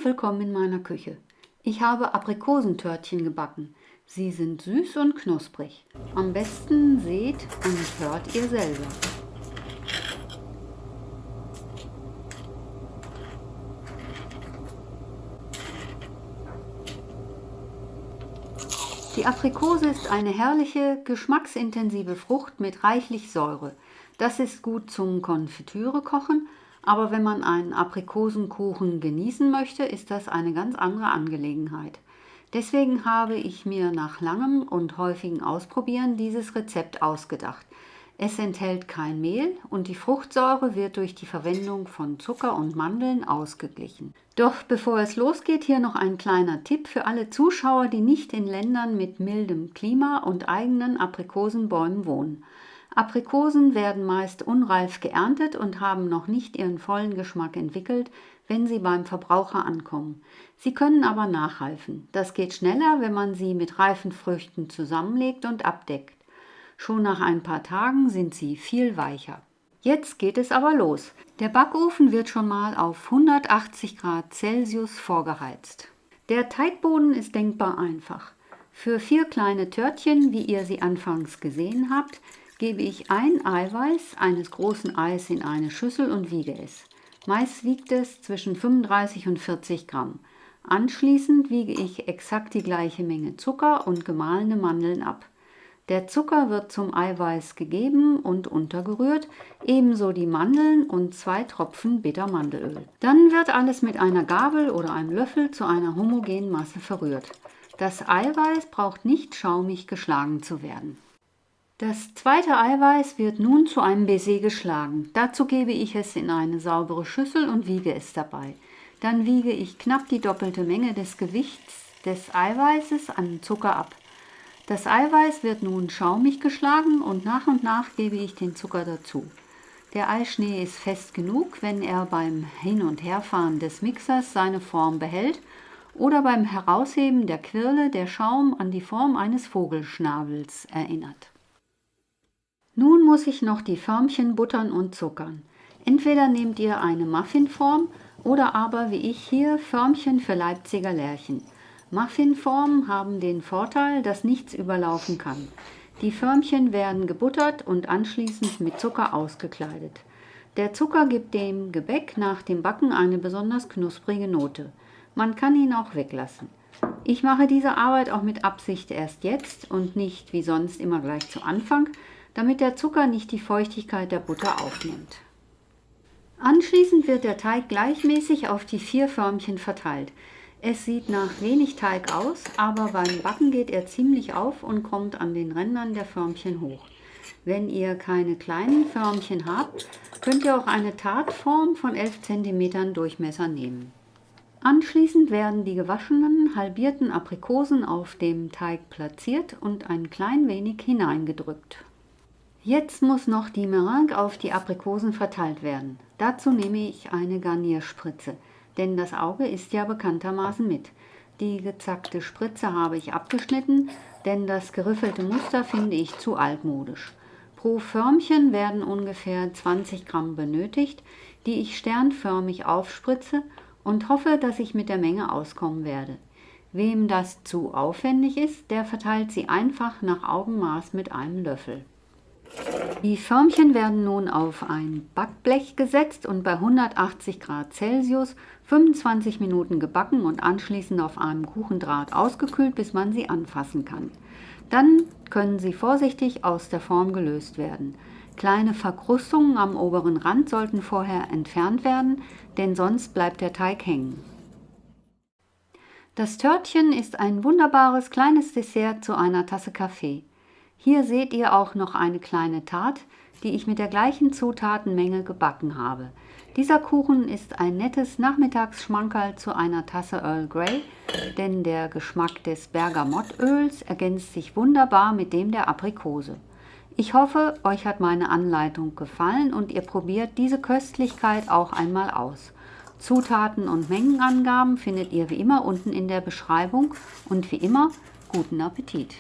willkommen in meiner Küche. Ich habe Aprikosentörtchen gebacken. Sie sind süß und knusprig. Am besten seht und hört ihr selber. Die Aprikose ist eine herrliche, geschmacksintensive Frucht mit reichlich Säure. Das ist gut zum Konfitüre kochen, aber wenn man einen Aprikosenkuchen genießen möchte, ist das eine ganz andere Angelegenheit. Deswegen habe ich mir nach langem und häufigem Ausprobieren dieses Rezept ausgedacht. Es enthält kein Mehl und die Fruchtsäure wird durch die Verwendung von Zucker und Mandeln ausgeglichen. Doch bevor es losgeht, hier noch ein kleiner Tipp für alle Zuschauer, die nicht in Ländern mit mildem Klima und eigenen Aprikosenbäumen wohnen. Aprikosen werden meist unreif geerntet und haben noch nicht ihren vollen Geschmack entwickelt, wenn sie beim Verbraucher ankommen. Sie können aber nachreifen. Das geht schneller, wenn man sie mit reifen Früchten zusammenlegt und abdeckt. Schon nach ein paar Tagen sind sie viel weicher. Jetzt geht es aber los. Der Backofen wird schon mal auf 180 Grad Celsius vorgeheizt. Der Teigboden ist denkbar einfach. Für 4 kleine Törtchen, wie ihr sie anfangs gesehen habt, gebe ich ein Eiweiß eines großen Eis in eine Schüssel und wiege es. Meist wiegt es zwischen 35 und 40 Gramm. Anschließend wiege ich exakt die gleiche Menge Zucker und gemahlene Mandeln ab. Der Zucker wird zum Eiweiß gegeben und untergerührt, ebenso die Mandeln und 2 Tropfen Bittermandelöl. Dann wird alles mit einer Gabel oder einem Löffel zu einer homogenen Masse verrührt. Das Eiweiß braucht nicht schaumig geschlagen zu werden. Das zweite Eiweiß wird nun zu einem Baiser geschlagen. Dazu gebe ich es in eine saubere Schüssel und wiege es dabei. Dann wiege ich knapp die doppelte Menge des Gewichts des Eiweißes an Zucker ab. Das Eiweiß wird nun schaumig geschlagen und nach gebe ich den Zucker dazu. Der Eischnee ist fest genug, wenn er beim Hin- und Herfahren des Mixers seine Form behält oder beim Herausheben der Quirle der Schaum an die Form eines Vogelschnabels erinnert. Nun muss ich noch die Förmchen buttern und zuckern. Entweder nehmt ihr eine Muffinform oder aber wie ich hier Förmchen für Leipziger Lerchen. Muffinformen haben den Vorteil, dass nichts überlaufen kann. Die Förmchen werden gebuttert und anschließend mit Zucker ausgekleidet. Der Zucker gibt dem Gebäck nach dem Backen eine besonders knusprige Note. Man kann ihn auch weglassen. Ich mache diese Arbeit auch mit Absicht erst jetzt und nicht wie sonst immer gleich zu Anfang, damit der Zucker nicht die Feuchtigkeit der Butter aufnimmt. Anschließend wird der Teig gleichmäßig auf die 4 Förmchen verteilt. Es sieht nach wenig Teig aus, aber beim Backen geht er ziemlich auf und kommt an den Rändern der Förmchen hoch. Wenn ihr keine kleinen Förmchen habt, könnt ihr auch eine Tartform von 11 cm Durchmesser nehmen. Anschließend werden die gewaschenen, halbierten Aprikosen auf dem Teig platziert und ein klein wenig hineingedrückt. Jetzt muss noch die Meringue auf die Aprikosen verteilt werden. Dazu nehme ich eine Garnierspritze, denn das Auge isst ja bekanntermaßen mit. Die gezackte Spritze habe ich abgeschnitten, denn das geriffelte Muster finde ich zu altmodisch. Pro Förmchen werden ungefähr 20 Gramm benötigt, die ich sternförmig aufspritze und hoffe, dass ich mit der Menge auskommen werde. Wem das zu aufwendig ist, der verteilt sie einfach nach Augenmaß mit einem Löffel. Die Förmchen werden nun auf ein Backblech gesetzt und bei 180 Grad Celsius 25 Minuten gebacken und anschließend auf einem Kuchendraht ausgekühlt, bis man sie anfassen kann. Dann können sie vorsichtig aus der Form gelöst werden. Kleine Verkrustungen am oberen Rand sollten vorher entfernt werden, denn sonst bleibt der Teig hängen. Das Törtchen ist ein wunderbares kleines Dessert zu einer Tasse Kaffee. Hier seht ihr auch noch eine kleine Tarte, die ich mit der gleichen Zutatenmenge gebacken habe. Dieser Kuchen ist ein nettes Nachmittagsschmankerl zu einer Tasse Earl Grey, denn der Geschmack des Bergamottöls ergänzt sich wunderbar mit dem der Aprikose. Ich hoffe, euch hat meine Anleitung gefallen und ihr probiert diese Köstlichkeit auch einmal aus. Zutaten und Mengenangaben findet ihr wie immer unten in der Beschreibung und wie immer guten Appetit!